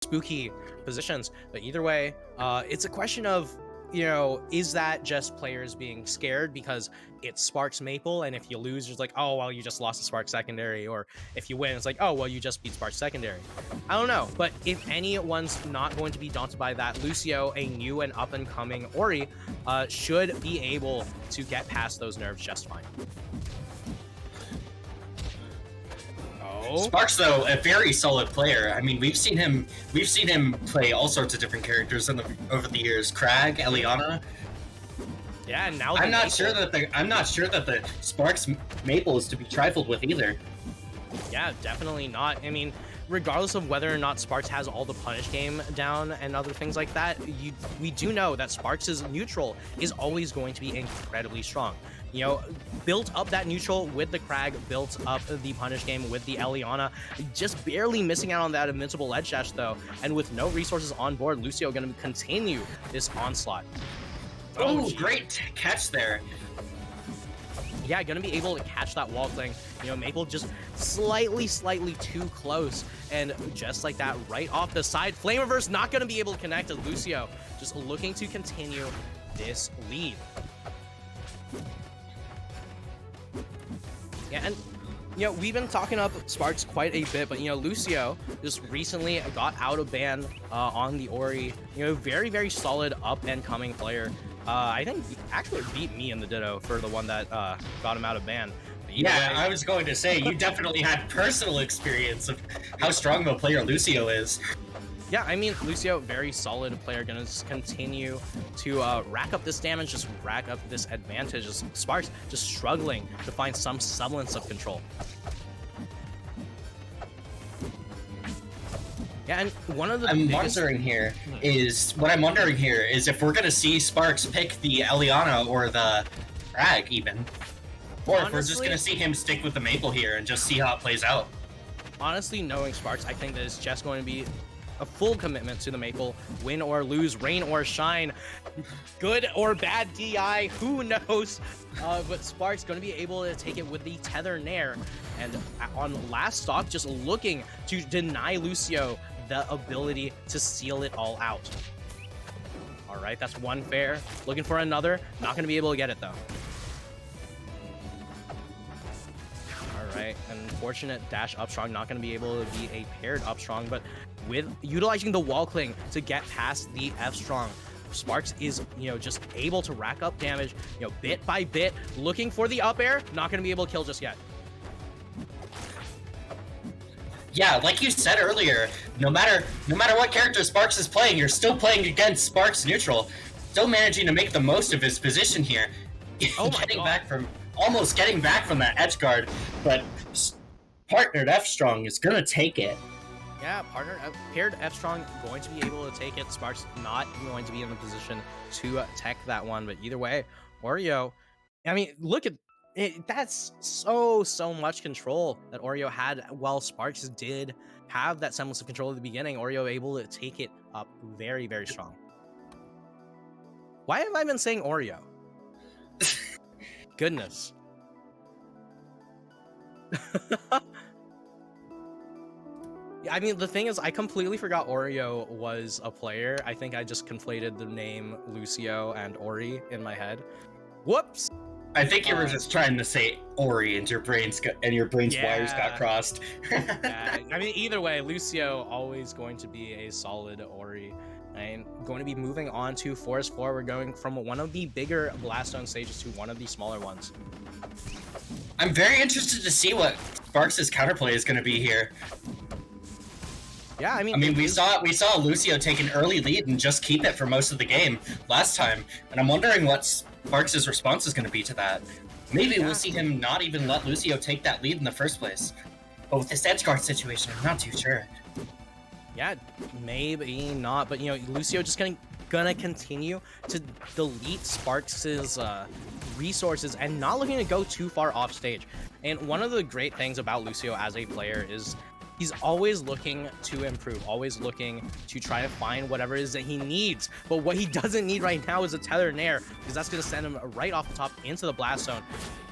spooky positions. But either way, it's a question of, you know, is that just players being scared because it's Sparx Maypul, and if you lose, it's like, oh, well, you just lost to Sparx secondary, or if you win, it's like, oh, well, you just beat Sparx secondary. I don't know, but if anyone's not going to be daunted by that, Lucio, a new and up-and-coming Ori, should be able to get past those nerves just fine. Sparx, though, a very solid player. I mean, we've seen him play all sorts of different characters over the years. Crag, Eliana. Yeah, and now I'm not sure that the Sparx Maypul is to be trifled with either. Yeah, definitely not. I mean, regardless of whether or not Sparx has all the punish game down and other things like that, we do know that Sparx's neutral is always going to be incredibly strong. You know, built up that neutral with the Crag, built up the punish game with the Eliana, just barely missing out on that invincible ledge dash though, and with no resources on board, Lucio going to continue this onslaught. Oh, great catch there. Yeah, gonna be able to catch that wall thing. You know, Maypul just slightly too close, and just like that, right off the side, Flame Reverse not gonna be able to connect to Lucio, just looking to continue this lead. Yeah, and you know, we've been talking up Sparx quite a bit, but you know, Lucio just recently got out of ban on the Ori. You know, very solid up and coming player. I think he actually beat me in the Ditto for the one that got him out of ban. Yeah, I was going to say, you definitely had personal experience of how strong of a player Lucio is. Yeah, I mean, Lucio, very solid player, gonna just continue to rack up this damage, just rack up this advantage. Sparx just struggling to find some semblance of control. Yeah, and one of the I'm wondering here is if we're gonna see Sparx pick the Eliana or the Crag even, or honestly, if we're just gonna see him stick with the Maypul here and just see how it plays out. Honestly, knowing Sparx, I think that it's just going to be a full commitment to the Maypul, win or lose, rain or shine, good or bad DI, who knows? But Sparx going to be able to take it with the Tether Nair, and on last stock, just looking to deny Lucio the ability to seal it all out. All right, that's one fair. Looking for another, not going to be able to get it though. All right, unfortunate dash up strong, not going to be able to be a paired up strong, but with utilizing the wall cling to get past the F strong, Sparx is, you know, just able to rack up damage, you know, bit by bit, looking for the up air, not going to be able to kill just yet. Yeah, like you said earlier, no matter what character Sparx is playing, you're still playing against Sparx neutral, still managing to make the most of his position here. Oh my God. Almost getting back from that edge guard, but partnered F strong is gonna take it. Yeah, paired F strong going to be able to take it. Sparx not going to be in the position to tech that one, but either way, Oreo, I mean, look at it, that's so much control that Oreo had, while Sparx did have that semblance of control at the beginning. Oreo able to take it up very strong. Why have I been saying Oreo? Goodness. I mean, the thing is, I completely forgot Oreo was a player. I think I just conflated the name Lucio and Ori in my head. Whoops. I think you were just trying to say Ori and your brains wires got crossed. Yeah, I mean, either way, Lucio always going to be a solid Ori. I'm going to be moving on to Forest 4. We're going from one of the bigger Blaststone stages to one of the smaller ones. I'm very interested to see what Sparx's counterplay is going to be here. Yeah, I mean, we saw Lucio take an early lead and just keep it for most of the game last time, and I'm wondering what Sparx's response is going to be to that. Maybe we'll see him not even let Lucio take that lead in the first place. But with this edge guard situation, I'm not too sure. Yeah, maybe not, but you know, Lucio just gonna continue to delete Sparx's resources and not looking to go too far off stage. And one of the great things about Lucio as a player is he's always looking to improve, always looking to try to find whatever it is that he needs. But what he doesn't need right now is a Tether Nair, because that's going to send him right off the top into the Blast Zone.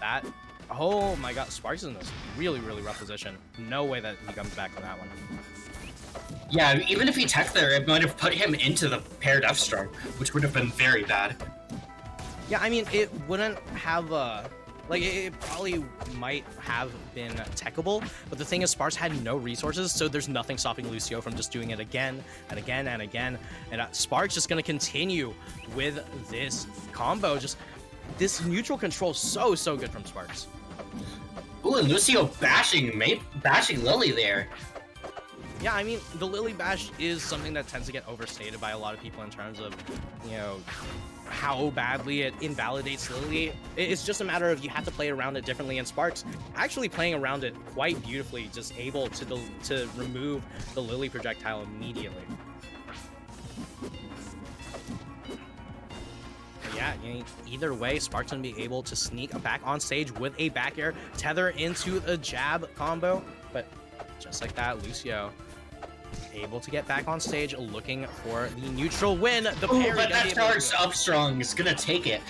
That, oh my God, Sparx is in this really rough position. No way that he comes back from that one. Yeah, even if he tech there, it might have put him into the paired F strong, which would have been very bad. Yeah, I mean, it wouldn't have like it probably might have been techable, but the thing is, Sparx had no resources, so there's nothing stopping Lucio from just doing it again and again and again. And Sparx just gonna continue with this combo. Just this neutral control, so good from Sparx. Ooh, and Lucio bashing Lily there. Yeah, I mean, the Lily bash is something that tends to get overstated by a lot of people in terms of, you know, how badly it invalidates Lily. It's just a matter of you have to play around it differently, and Sparx actually playing around it quite beautifully, just able to remove the Lily projectile immediately. But yeah, you know, either way, Sparx gonna be able to sneak back on stage with a back air, tether into a jab combo, but just like that, Lucio able to get back on stage, looking for the neutral win. The parry, but that charged up strong is gonna take it.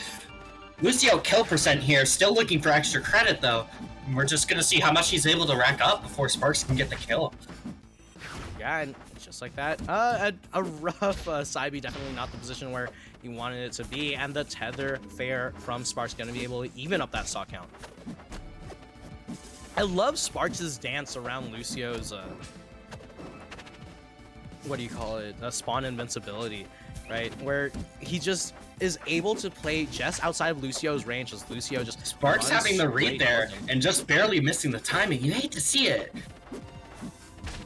Lucio kill percent here, still looking for extra credit though. We're just gonna see how much he's able to rack up before Sparx can get the kill. Yeah, and just like that, a rough side B, definitely not the position where he wanted it to be, and the tether fair from Sparx gonna be able to even up that stock count. I love Sparx's dance around Lucio's what do you call it, spawn invincibility, right, where he just is able to play just outside of Lucio's range, as Lucio just Sparx having the read there and just barely missing the timing. You hate to see it.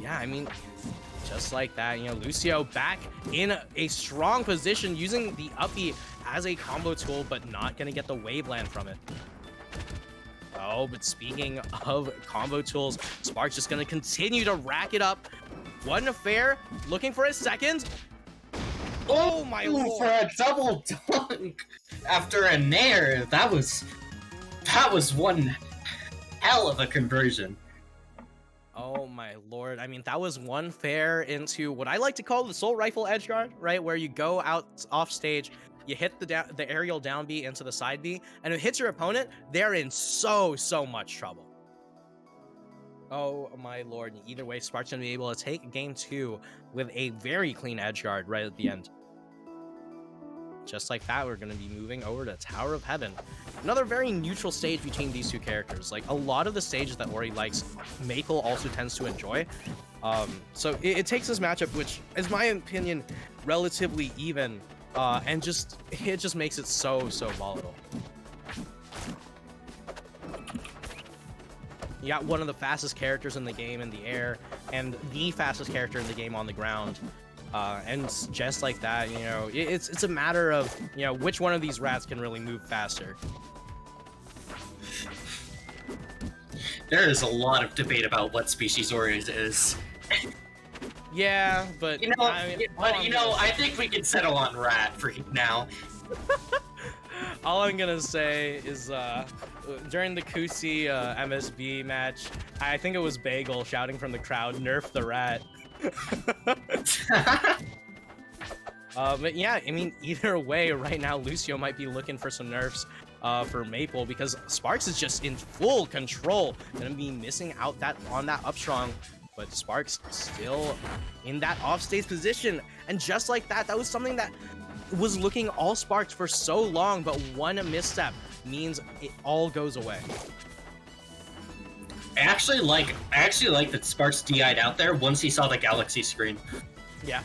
Yeah, I mean, just like that, you know, Lucio back in a strong position, using the uppy as a combo tool, but not gonna get the waveland from it. Oh, but speaking of combo tools, Sparx just gonna continue to rack it up. One fair, looking for a second. Oh my lord! For a double dunk after a nair, that was one hell of a conversion. Oh my lord! I mean, that was one fair into what I like to call the Soul Rifle edge guard, right? Where you go out off stage, you hit the aerial down B into the side B, and it hits your opponent. They're in so much trouble. Oh my lord! Either way, Sparx gonna be able to take game 2 with a very clean edge guard right at the end. Just like that, we're gonna be moving over to Tower of Heaven. Another very neutral stage between these two characters. Like, a lot of the stages that Ori likes, Maypul also tends to enjoy. So it takes this matchup, which is my opinion relatively even, and it just makes it so volatile. You got one of the fastest characters in the game in the air, and the fastest character in the game on the ground. And just like that, you know, it's a matter of, you know, which one of these rats can really move faster. There is a lot of debate about what species Ori is. Yeah, but you know, I think we can settle on rat for now. All I'm gonna say is, during the Kusi MSB match, I think it was Bagel shouting from the crowd, "Nerf the rat." But yeah, I mean, either way, right now Lucio might be looking for some nerfs for Maypul, because Sparx is just in full control, gonna be missing out on that up strong, but Sparx still in that off-stage position, and just like that, that was something that was looking all Sparx for so long, but one misstep means it all goes away. I actually like that Sparx DI'd out there once he saw the Galaxy screen. Yeah.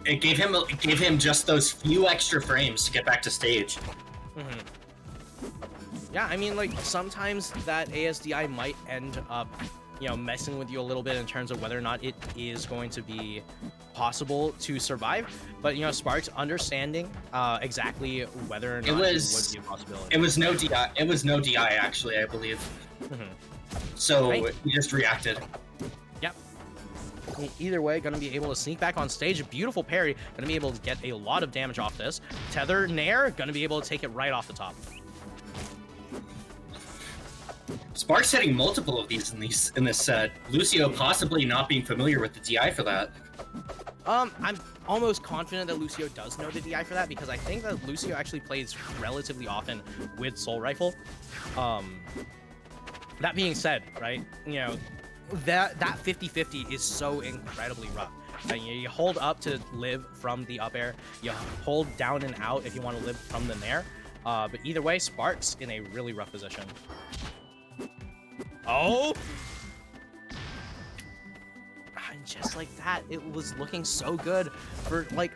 It gave him just those few extra frames to get back to stage. Yeah, I mean, like, sometimes that ASDI might end up, you know, messing with you a little bit in terms of whether or not it is going to be possible to survive. But, you know, Sparx understanding exactly whether or not it would be a possibility. It was no DI. It was no DI, actually, I believe. So he just reacted. Yep. Either way, gonna be able to sneak back on stage. A beautiful parry. Gonna be able to get a lot of damage off this. Tether Nair, gonna be able to take it right off the top. Sparx hitting multiple of these in this set. Lucio possibly not being familiar with the DI for that. I'm almost confident that Lucio does know the DI for that, because I think that Lucio actually plays relatively often with Soul Rifle. That being said, right, you know, that 50-50 is so incredibly rough. You hold up to live from the up air. You hold down and out if you want to live from the nair. But either way, Sparx in a really rough position. Oh! And just like that, it was looking so good for, like,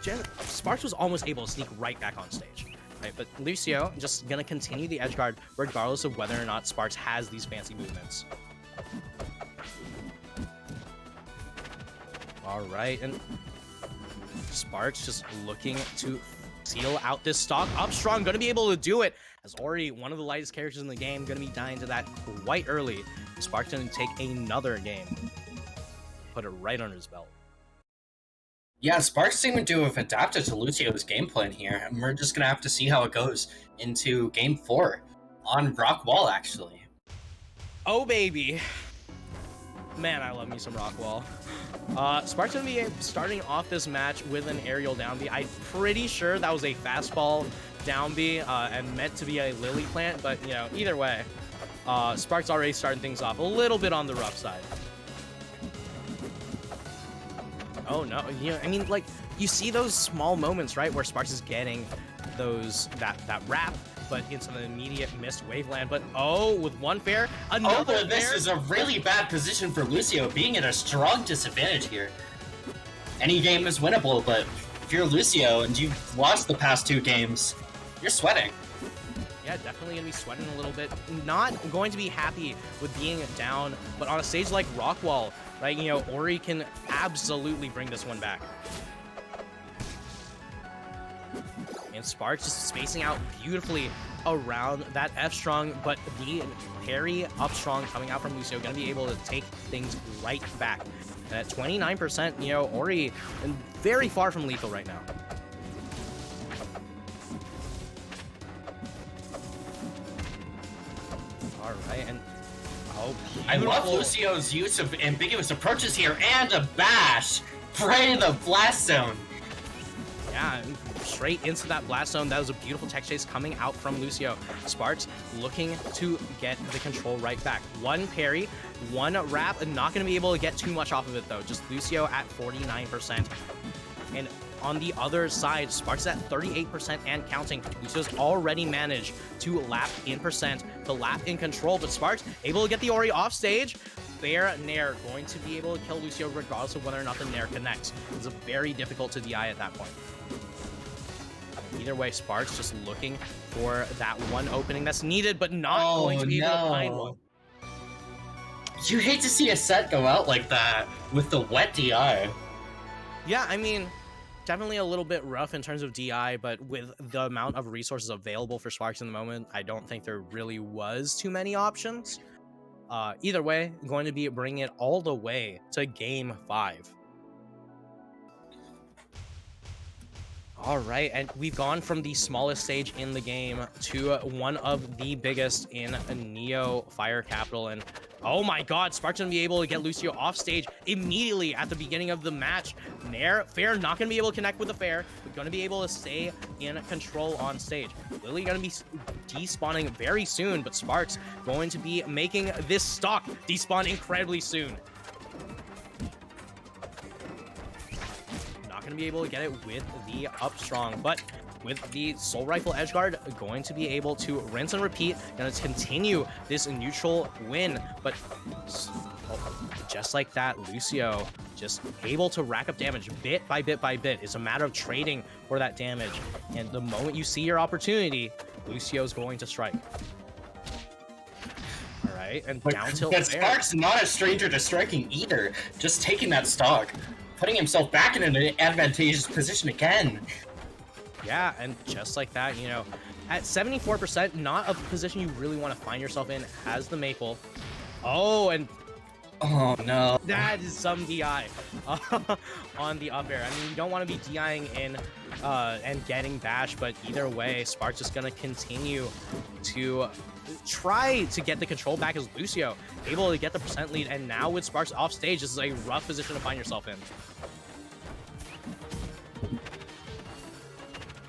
Sparx was almost able to sneak right back on stage. Right, but Lucio just gonna continue the edge guard regardless of whether or not Sparx has these fancy movements. All right, and Sparx just looking to seal out this stock. Up strong, gonna be able to do it. As Ori, one of the lightest characters in the game, gonna be dying to that quite early. Sparx gonna take another game. Put it right under his belt. Yeah, Sparx seem to have adapted to Lucio's game plan here, and we're just gonna have to see how it goes into Game 4 on Rock Wall, actually. Oh, baby. Man, I love me some Rock Wall. Sparx gonna be starting off this match with an aerial down B. I'm pretty sure that was a fastball down B and meant to be a lily plant, but, you know, either way, Sparx already starting things off a little bit on the rough side. Oh no, you know, I mean, like, you see those small moments, right, where Sparx is getting those that wrap, but into the immediate missed waveland. But oh, with one fair, another fair. This is a really bad position for Lucio, being at a strong disadvantage here. Any game is winnable, but if you're Lucio and you've lost the past 2 games, you're sweating. Yeah, definitely gonna be sweating a little bit. Not going to be happy with being down, but on a stage like Rockwall, right, you know, Ori can absolutely bring this one back. And Sparx just spacing out beautifully around that F strong, but the parry up strong coming out from Lucio gonna be able to take things right back. And at 29%, you know, Ori very far from lethal right now. All right, and oh, beautiful. I love Lucio's use of ambiguous approaches here and a bash right in the blast zone. Yeah, straight into that blast zone. That was a beautiful tech chase coming out from Lucio. Sparx looking to get the control right back. One parry, one wrap, and not going to be able to get too much off of it, though. Just Lucio at 49%. And on the other side, Sparx at 38% and counting. Lucio's already managed to lap in percent, to lap in control, but Sparx able to get the Ori off stage. Fair Nair going to be able to kill Lucio regardless of whether or not the Nair connects. It's very difficult to DI at that point. Either way, Sparx just looking for that one opening that's needed, but not going to be able to find one. You hate to see a set go out like that with the wet DI. Yeah, I mean, definitely a little bit rough in terms of DI, but with the amount of resources available for Sparx in the moment, I don't think there really was too many options. Either way, going to be bringing it all the way to Game 5. All right, and we've gone from the smallest stage in the game to one of the biggest in Neo Fire Capital, and oh my god, Sparx gonna be able to get Lucio off stage immediately at the beginning of the match. Nair, Fair not gonna be able to connect with the Fair, but gonna be able to stay in control on stage. Lily gonna be despawning very soon, but Sparx going to be making this stock despawn incredibly soon. Not gonna be able to get it with the up strong, but with the Soul Rifle Edgeguard, going to be able to rinse and repeat, gonna continue this neutral win, but just like that, Lucio just able to rack up damage bit by bit by bit. It's a matter of trading for that damage, and the moment you see your opportunity, Lucio's going to strike. All right, and down tilt. But Sparx not a stranger to striking either, just taking that stock, putting himself back in an advantageous position again. Yeah, and just like that, you know, at 74%, not a position you really want to find yourself in, has the Maypul. Oh, and oh no, that is some DI on the up air. I mean, you don't want to be DIing in and getting bashed, but either way, Sparx is going to continue to try to get the control back as Lucio able to get the percent lead, and now with Sparx off stage, this is a rough position to find yourself in.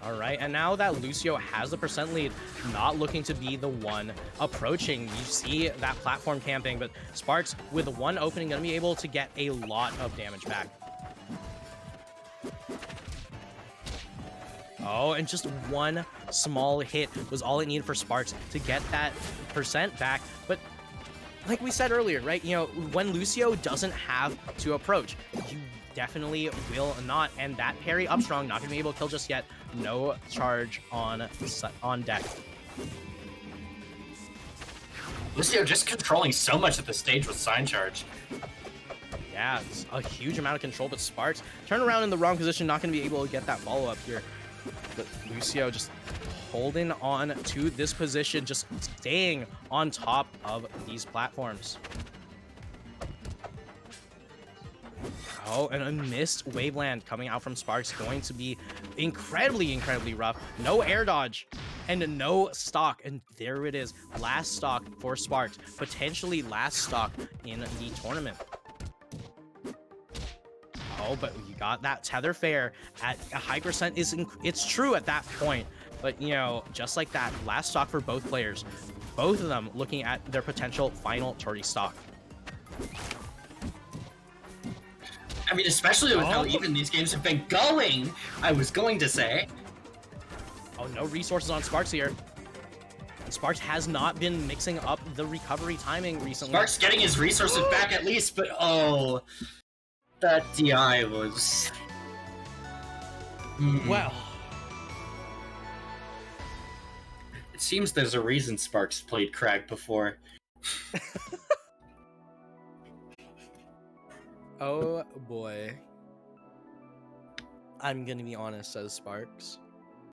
All right, and now that Lucio has the percent lead, not looking to be the one approaching. You see that platform camping, but Sparx with one opening gonna be able to get a lot of damage back. Oh, and just one small hit was all it needed for Sparx to get that percent back. But like we said earlier, right? You know, when Lucio doesn't have to approach, you definitely will not. And that parry up strong, not gonna be able to kill just yet. No charge on deck. Lucio just controlling so much of the stage with sign charge. Yeah, it's a huge amount of control, but Sparx turned around in the wrong position, not going to be able to get that follow-up here. But Lucio just holding on to this position, just staying on top of these platforms. Oh, and a missed Waveland coming out from Sparx, going to be incredibly, incredibly rough. No air dodge and no stock, and there it is. Last stock for Sparx, potentially last stock in the tournament. Oh, but you got that tether fair at a high percent. It's true at that point, but you know, just like that, last stock for both players, both of them looking at their potential final Torty stock. I mean, especially with how even these games have been going, I was going to say. Oh, no resources on Sparx here. Sparx has not been mixing up the recovery timing recently. Sparx getting his resources back at least, but oh, that DI was... Well, it seems there's a reason Sparx played Crag before. oh boy. I'm gonna be honest, says Sparx.